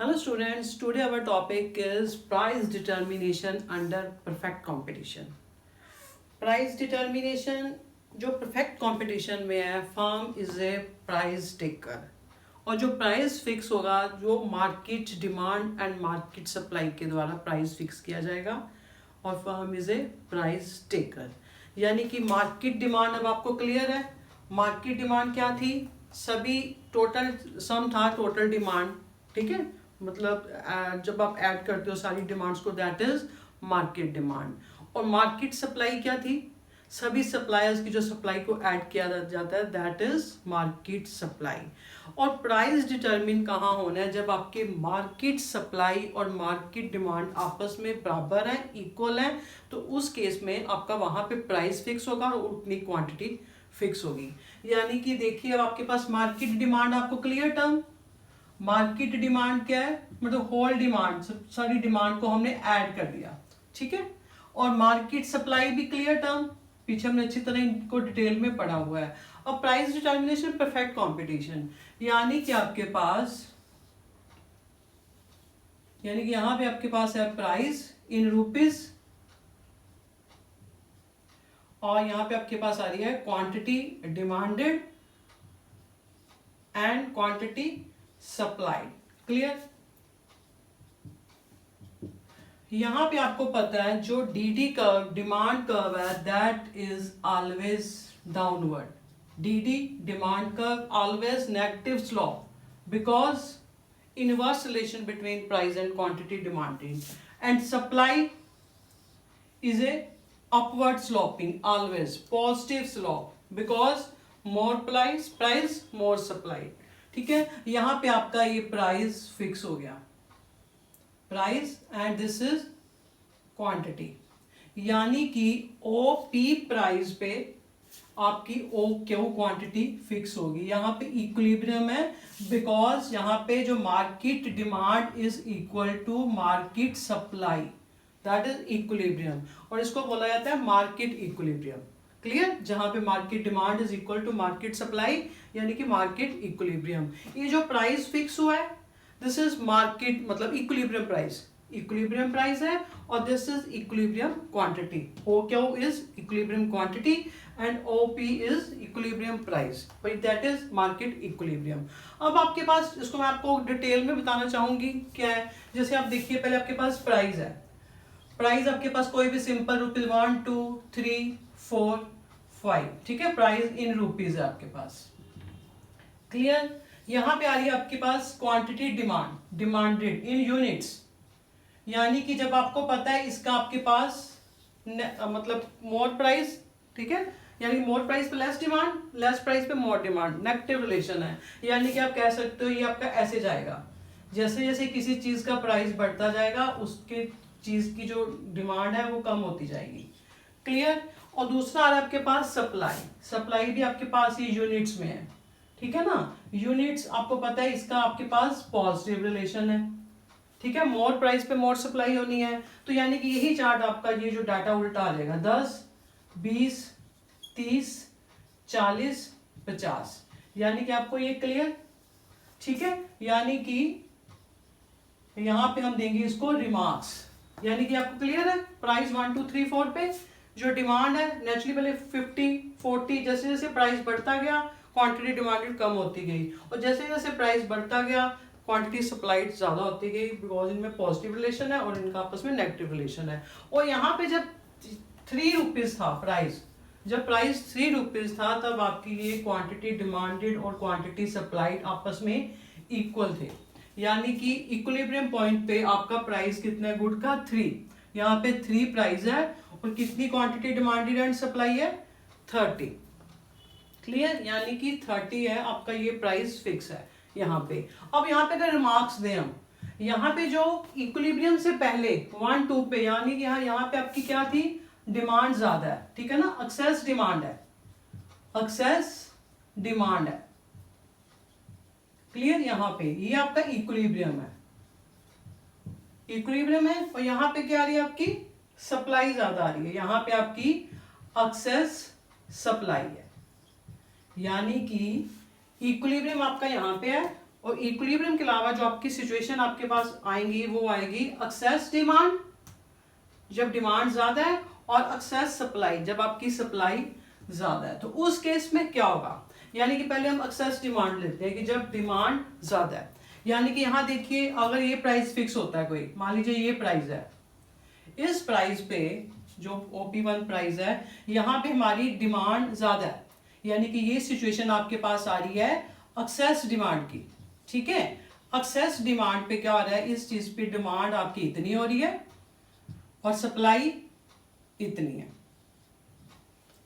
Hello students, today our topic is price determination under perfect competition. Price determination जो perfect competition में है, firm is a price taker और जो price fix होगा जो market demand and market supply के द्वारा प्राइस फिक्स किया जाएगा और firm is a price taker. यानी कि मार्केट डिमांड अब आपको क्लियर है। मार्केट डिमांड क्या थी? सभी टोटल सम था टोटल डिमांड, ठीक है। मतलब जब आप ऐड करते हो सारी डिमांड्स को, दैट इज मार्केट डिमांड। और मार्केट सप्लाई क्या थी? सभी सप्लायर्स की जो सप्लाई को ऐड किया जाता है, दैट इज मार्केट सप्लाई। और प्राइस डिटरमिन कहाँ होना है? जब आपके मार्केट सप्लाई और मार्केट डिमांड आपस में बराबर है, इक्वल है, तो उस केस में आपका वहां पे प्राइस फिक्स होगा और उतनी क्वांटिटी फिक्स होगी। यानी कि देखिए, अब आपके पास मार्केट डिमांड, आपको क्लियर टर्म मार्केट डिमांड क्या है? मतलब होल डिमांड, सारी डिमांड को हमने ऐड कर दिया, ठीक है। और मार्केट सप्लाई भी क्लियर टर्म, पीछे हमने अच्छी तरह इनको डिटेल में पढ़ा हुआ है। और प्राइस डिटर्मिनेशन परफेक्ट कंपटीशन, यानी कि आपके पास, यानी कि यहां पे आपके पास है प्राइस इन रुपीज और यहां पे आपके पास आ रही है quantity demanded and quantity supplied. Clear? यहां पे आपको पता है जो डीडी कर्व, डिमांड कर्व है, that is always downward. DD demand curve always negative slope because inverse relation between price and quantity demanded, and supply is a upward sloping, always positive slope because more price more supply। ठीक है, यहां पे आपका ये price fix हो गया, price and this is quantity. यानी कि ओ पी प्राइस पे आपकी ओ क्यू क्वांटिटी फिक्स होगी। यहाँ पे इक्विलिब्रियम है बिकॉज यहाँ पे जो market demand is equal to market supply, that is equilibrium. और इसको बोला जाता है मार्केट इक्विलिब्रियम। क्लियर? जहां पे market demand is equal to market supply, यानी कि मार्केट इक्विलिब्रियम। ये जो प्राइस फिक्स हुआ है, दिस इज मार्केट, मतलब इक्विलिब्रियम प्राइस, इक्विलिब्रियम प्राइस है। और this is equilibrium quantity. O Q is equilibrium quantity and OP is equilibrium price, that is market equilibrium. अब आपके पास, इसको मैं आपको डिटेल में बताना चाहूंगी क्या है। जैसे आप देखिए, पहले आपके पास प्राइस है, प्राइस आपके पास कोई भी सिंपल रुपीज 1 2 3 4 5, ठीक है। प्राइस इन रुपीज है आपके पास। क्लियर? यहां पे आ रही है आपके पास quantity demand, demanded in units. यानी कि जब आपको पता है इसका आपके पास मतलब मोर प्राइस, ठीक है, यानी मोर प्राइस पे लेस डिमांड, लेस प्राइस पे मोर डिमांड, नेगेटिव रिलेशन है। यानी कि आप कह सकते हो ये आपका ऐसे जाएगा, जैसे जैसे किसी चीज का प्राइस बढ़ता जाएगा उसके चीज की जो डिमांड है वो कम होती जाएगी। क्लियर? और दूसरा आ रहा है आपके पास सप्लाई। सप्लाई भी आपके पास ये यूनिट्स में है, ठीक है ना। यूनिट्स आपको पता है इसका आपके पास पॉजिटिव रिलेशन है, ठीक है। मोर प्राइस पे मोर सप्लाई होनी है, तो यानी कि यही चार्ट आपका, ये जो डाटा उल्टा आ जाएगा, 10 20 30 40 50। यानी कि आपको ये क्लियर? ठीक है। यानी कि यहां पे हम देंगे इसको रिमार्क्स। यानी कि आपको क्लियर है, प्राइस 1 2 3 4 पे जो डिमांड है नेचुरली पहले 50 40, जैसे जैसे प्राइस बढ़ता गया क्वांटिटी डिमांडेड कम होती गई, और जैसे जैसे प्राइस बढ़ता गया क्वांटिटी सप्लाइड ज्यादा होती गई, बिकॉज इनमें पॉजिटिव रिलेशन है और इनका आपस में नेगेटिव रिलेशन है। और यहाँ पे जब 3 रुपीज था प्राइस, जब प्राइस 3 रुपीज था, तब आपकी ये क्वांटिटी डिमांडेड और क्वांटिटी सप्लाइड आपस में इक्वल थे। यानी कि इक्विलिब्रियम पॉइंट पे आपका प्राइस कितना है गुड का? 3। यहाँ पे 3 प्राइस है और कितनी क्वांटिटी डिमांडेड एंड सप्लाई है? 30। क्लियर? यानी कि 30 है आपका, ये प्राइस फिक्स है यहाँ पे। अब यहाँ पे अगर रिमार्क्स दें हम, यहाँ पे जो इक्विलिब्रियम से पहले 1 2 पे, यानी कि यहाँ पे आपकी क्या थी? डिमांड ज्यादा है, ठीक है ना, एक्सेस डिमांड है, एक्सेस डिमांड है। क्लियर? यहाँ पे ये आपका इक्विलिब्रियम है, इक्विलिब्रियम है। और यहाँ पे क्या आ रही है आपकी? सप्लाई ज्यादा आ रही है, यहाँ पे आपकी एक्सेस सप्लाई है। यानी कि इक्विलिब्रियम आपका यहाँ पे है और इक्विलिब्रियम के अलावा जो आपकी सिचुएशन आपके पास आएंगी वो आएगी एक्सेस डिमांड, जब डिमांड ज्यादा है, और एक्सेस सप्लाई, जब आपकी सप्लाई ज्यादा है। तो उस केस में क्या होगा, यानी कि पहले हम एक्सेस डिमांड लेते हैं कि जब डिमांड ज्यादा है, यानी कि यहां देखिए अगर ये प्राइस फिक्स होता है, कोई मान लीजिए ये प्राइस है, इस प्राइस पे जो OP1 प्राइस है, यहां पे हमारी डिमांड ज्यादा है, यानी कि ये सिचुएशन आपके पास आ रही है एक्सेस डिमांड की। ठीक है, एक्सेस डिमांड पे क्या हो रहा है, इस चीज पे डिमांड आपकी इतनी हो रही है और सप्लाई इतनी है।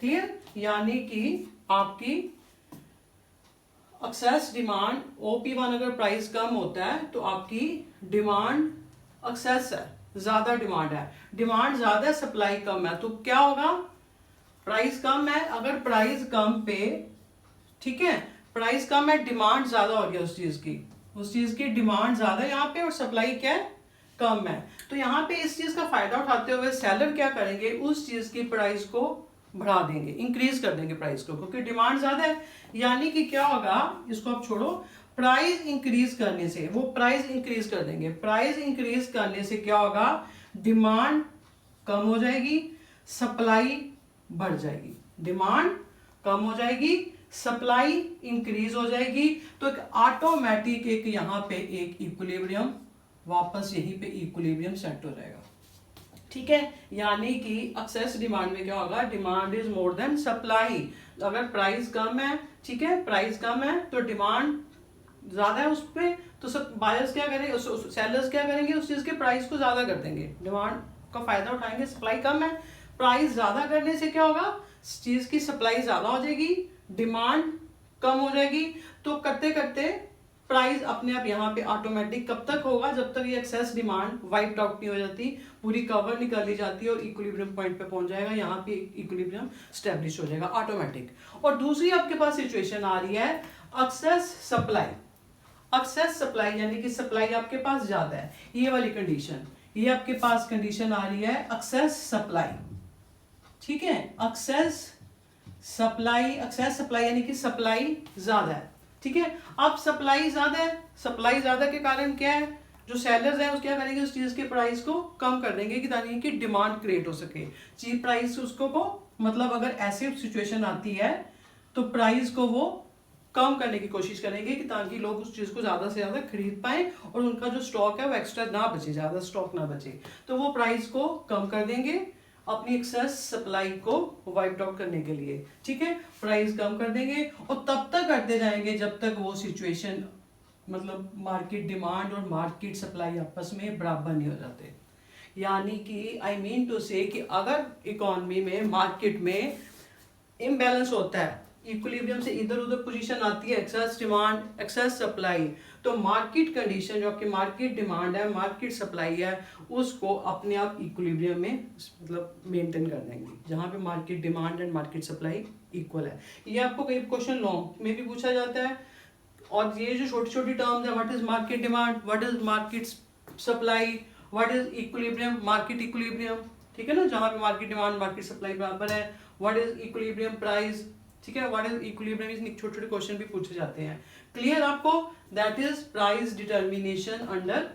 क्लियर, यानी कि आपकी एक्सेस डिमांड OP1 अगर प्राइस कम होता है तो आपकी डिमांड एक्सेस है, ज्यादा डिमांड है, डिमांड ज्यादा है सप्लाई कम है, तो क्या होगा, प्राइस कम है, अगर प्राइस कम पे, ठीक है, प्राइस कम है, डिमांड ज्यादा हो रही है उस चीज की डिमांड ज्यादा है यहाँ पे और सप्लाई क्या है, कम है। तो यहाँ पे इस चीज का फायदा उठाते हुए सेलर क्या करेंगे, उस चीज की प्राइस को बढ़ा देंगे, इंक्रीज कर देंगे प्राइस को, क्योंकि डिमांड ज्यादा है। यानी कि क्या होगा, इसको आप छोड़ो, प्राइस इंक्रीज करने से वो प्राइस इंक्रीज कर देंगे, प्राइस इंक्रीज करने से क्या होगा, डिमांड कम हो जाएगी, सप्लाई बढ़ जाएगी, डिमांड कम हो जाएगी, सप्लाई इंक्रीज हो जाएगी, तो एक ऑटोमेटिक एक यहाँ पे एक इक्विलिब्रियम, वापस यहीं पे इक्विलिब्रियम सेट हो जाएगा। ठीक है, यानी कि एक्सेस डिमांड में क्या होगा, demand is more than supply, अगर प्राइस कम है, ठीक है, प्राइस कम है तो डिमांड ज्यादा है उस पे, तो सब बायर्स क्या करेंगे, सेलर्स क्या करेंगे, उस चीज के प्राइस को ज्यादा कर देंगे, डिमांड का फायदा उठाएंगे, सप्लाई कम है, प्राइस ज्यादा करने से क्या होगा, चीज की सप्लाई ज्यादा हो जाएगी, डिमांड कम हो जाएगी, तो करते करते प्राइस अपने आप यहाँ पे ऑटोमेटिक कब तक होगा, जब तक ये एक्सेस डिमांड वाइप आउट नहीं हो जाती, पूरी कवर निकाल ली जाती है और इक्विलिब्रियम पॉइंट पे पहुंच जाएगा, यहाँ पे इक्विलिब्रियम स्टैब्लिश हो जाएगा ऑटोमेटिक। और दूसरी आपके पास सिचुएशन आ रही है एक्सेस सप्लाई, एक्सेस सप्लाई यानी कि सप्लाई आपके पास ज्यादा है, ये वाली कंडीशन, ये आपके पास कंडीशन आ रही है एक्सेस सप्लाई। ठीक है, एक्सेस सप्लाई यानी कि सप्लाई ज्यादा है। ठीक है, अब सप्लाई ज्यादा है, सप्लाई ज्यादा के कारण क्या है, जो सेलर्स हैं उस क्या करेंगे, उस चीज के प्राइस को कम कर देंगे कि ताकि कि डिमांड क्रिएट हो सके, चीज प्राइस उसको को मतलब अगर ऐसी सिचुएशन आती है तो प्राइस को वो कम करने की कोशिश करेंगे कि ताकि लोग उस चीज को ज्यादा से ज्यादा खरीद पाए और उनका जो स्टॉक है वो एक्स्ट्रा ना बचे, ज्यादा स्टॉक ना बचे, तो वो प्राइस को कम कर देंगे अपनी एक्सेस सप्लाई को वाइप आउट करने के लिए। ठीक है, प्राइस कम कर देंगे और तब तक करते जाएंगे जब तक वो सिचुएशन मतलब मार्केट डिमांड और मार्केट सप्लाई आपस में बराबर नहीं हो जाते। यानी कि आई मीन टू से कि अगर इकोनॉमी में मार्केट में इम्बैलेंस होता है, इक्विलिब्रियम से इधर उधर पोजीशन आती है, एक्सेस डिमांड एक्सेस सप्लाई, तो मार्केट कंडीशन जो आपकी मार्केट डिमांड है मार्केट सप्लाई है उसको अपने आप इक्विलिब्रियम में मतलब मेंटेन कर देंगे, जहां पे market demand and market supply equal है। ये आपको कई क्वेश्चन लॉन्ग में भी पूछा जाता है, और ये जो छोटी छोटी टर्म्स है, what is market demand, what is market supply, what is equilibrium, market equilibrium, ठीक है ना, जहां पे मार्केट डिमांड मार्केट सप्लाई बराबर है, व्हाट इज इक्विलिब्रियम प्राइस, ठीक है, व्हाट इज इक्विलिब्रियम, इसमें छोटे छोटे क्वेश्चन भी पूछे जाते हैं। क्लियर आपको, that is price determination under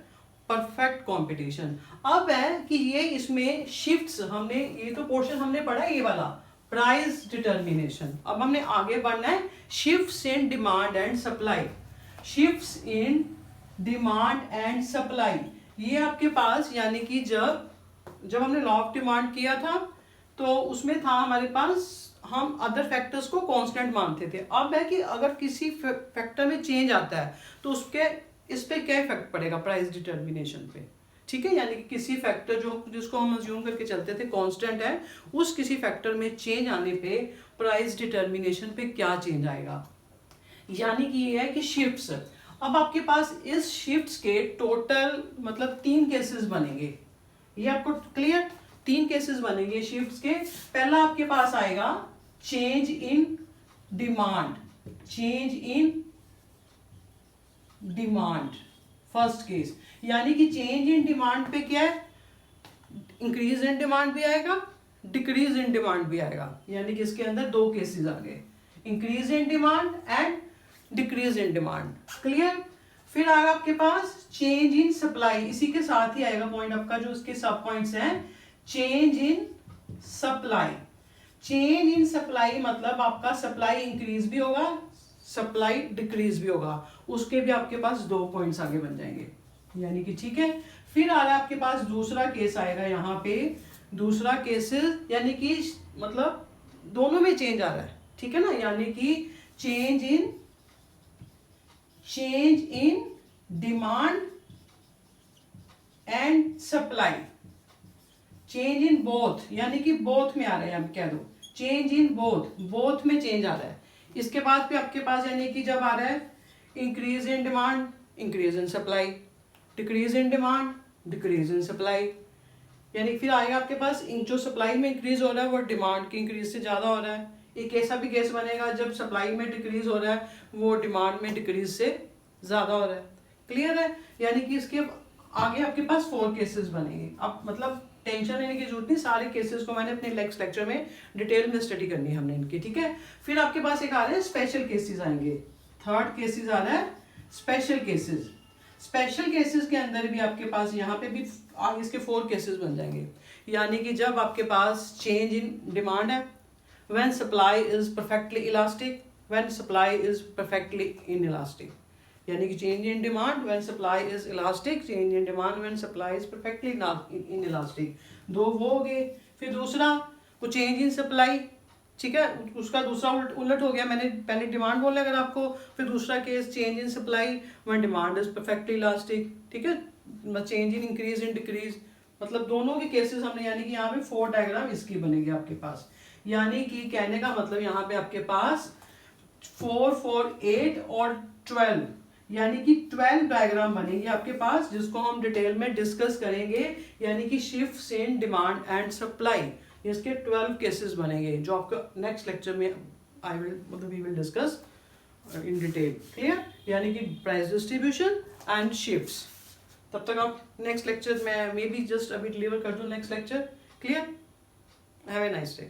perfect competition. अब है कि ये इसमें शिफ्ट्स हमने, ये तो पोर्शन हमने पढ़ा है ये वाला प्राइस डिटर्मिनेशन, अब हमने आगे बढ़ना है shifts in demand and supply, shifts in demand and supply. ये आपके पास यानी कि जब हमने लॉ ऑफ डिमांड किया था तो उसमें था हमारे पास हम अदर फैक्टर्स को कांस्टेंट मानते थे। अब है कि अगर किसी फैक्टर में चेंज आता है तो उसके इस पे क्या इफेक्ट पड़ेगा प्राइस डिटर्मिनेशन पे। ठीक है, यानी कि किसी फैक्टर जिसको हम अज्यूम करके चलते थे कांस्टेंट है, उस किसी फैक्टर में चेंज आने पे प्राइस डिटर्मिनेशन पे क्या चेंज आएगा, यानी कि ये है कि शिफ्ट्स। अब आपके पास इस शिफ्ट्स के टोटल मतलब 3 केसेस बनेंगे, ये आपको क्लियर, 3 केसेस बनेंगे शिफ्ट्स के। पहला आपके पास आएगा change in demand, change in demand first case, यानी कि चेंज इन डिमांड पे क्या है, इंक्रीज इन डिमांड भी आएगा डिक्रीज इन डिमांड भी आएगा, यानी कि इसके अंदर 2 केसेस आ गए, increase in demand and decrease in demand. Clear, फिर आएगा आपके पास चेंज इन सप्लाई, इसी के साथ ही आएगा पॉइंट आपका, जो इसके सब पॉइंट्स हैं, change in supply. Change in supply मतलब आपका सप्लाई इंक्रीज भी होगा, सप्लाई डिक्रीज भी होगा, उसके भी आपके पास 2 पॉइंट्स आगे बन जाएंगे, यानी कि ठीक है। फिर आ रहा है आपके पास दूसरा केस आएगा यहाँ पे, दूसरा केस यानी कि मतलब दोनों में चेंज आ रहा है, ठीक है ना, यानी कि change in demand and supply, change in both, यानी कि बोथ में आ रहा है, हम कह दो चेंज इन बोथ में चेंज आ रहा है। इसके बाद भी आपके पास यानी कि जब आ रहा है increase in demand, increase in supply, decrease in demand, decrease in supply, यानी फिर आएगा आपके पास जो सप्लाई में इंक्रीज हो रहा है वो डिमांड की इंक्रीज से ज़्यादा हो रहा है। एक ऐसा भी केस बनेगा जब सप्लाई में डिक्रीज हो रहा है वो डिमांड में डिक्रीज से ज़्यादा हो रहा है। क्लियर है, यानी कि इसके आगे आपके पास 4 केसेस बनेंगे। अब मतलब टेंशन लेने की जरूरत नहीं, सारे केसेस को मैंने अपने नेक्स्ट लेक्चर में डिटेल में स्टडी करनी है हमने इनकी, ठीक है। फिर आपके पास एक आ रहे हैं स्पेशल केसेस आएंगे, थर्ड केसेस आ रहा है स्पेशल केसेस। स्पेशल केसेस के अंदर भी आपके पास यहाँ पे भी आगे इसके 4 केसेस बन जाएंगे, यानी कि जब आपके पास चेंज इन डिमांड है, when supply is perfectly elastic, when supply is perfectly inelastic, यानी कि change in demand when supply is elastic, change in demand when supply is perfectly inelastic, 2 वो हो गए। फिर दूसरा वो चेंज इन सप्लाई, ठीक है, उसका दूसरा उलट हो गया, मैंने पहले डिमांड बोला अगर आपको, फिर दूसरा case change in supply when demand is perfectly elastic, ठीक है, change in increase in decrease, मतलब दोनों के केसेस हमने, यानी कि यहाँ पे 4 डायग्राम इसकी बनेगी आपके पास, यानी कि कहने का मतलब यहाँ पे आपके पास 4, 4, 8 और 12, यानी कि 12 डायग्राम बनेंगे आपके पास, जिसको हम डिटेल में डिस्कस करेंगे, यानी कि shifts in demand and supply, इसके 12 केसेस बनेंगे जो आपको नेक्स्ट लेक्चर में we will discuss in detail. Clear, यानी कि प्राइस डिस्ट्रीब्यूशन एंड शिफ्ट्स। तब तक आप नेक्स्ट लेक्चर में मे बी जस्ट अभी डिलीवर कर दूं next lecture. Clear, have a nice day.